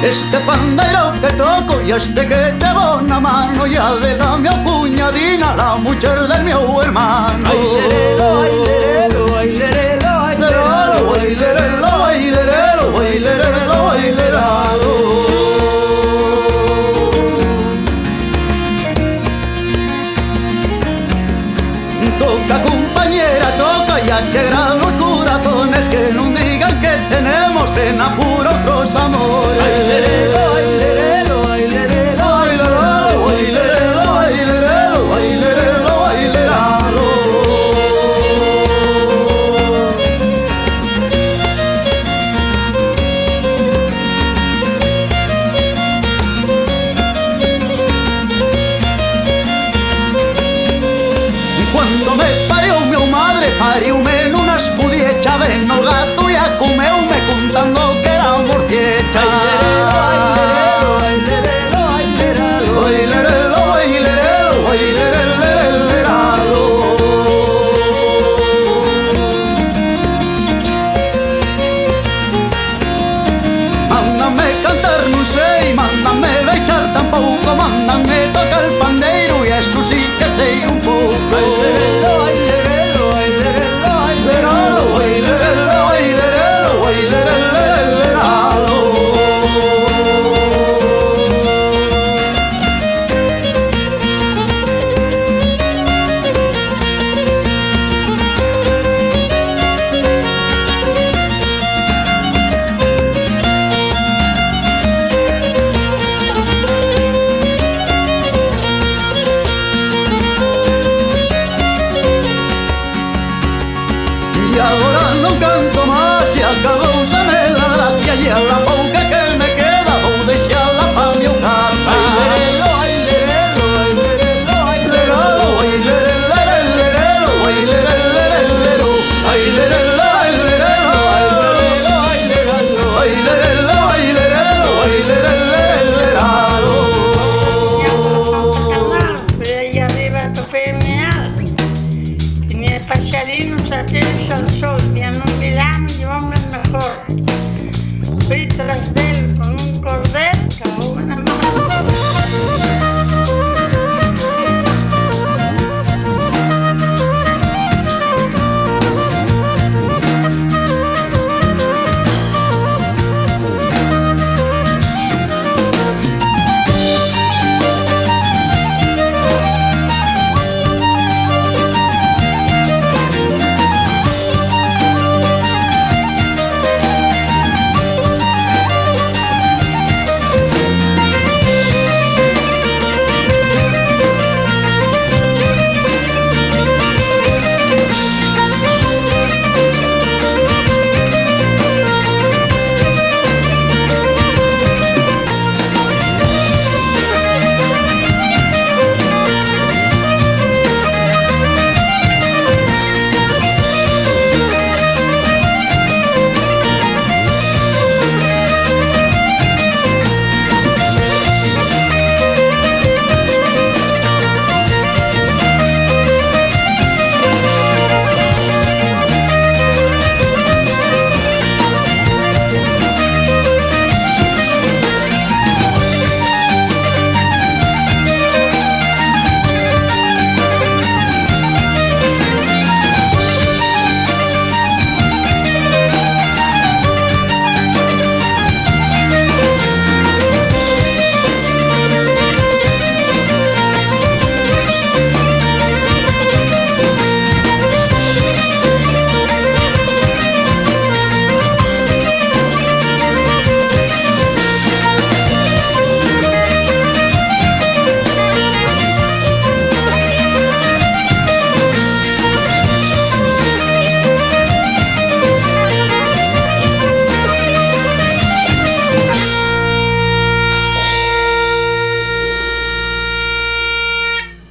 Este pandeiro que toco y este que llevo una mano, ya de la mi cuñadina, la mujer de mi hermano. Ay, lerelo, ay, lerelo, ay, lerelo, ay, lerelo, ay, lerelo, ay, lerelo, ay, lerelo, ay, lerelo. Toca, compañera, toca y alegrar los corazones, que no digan que tenemos pena por otros amores.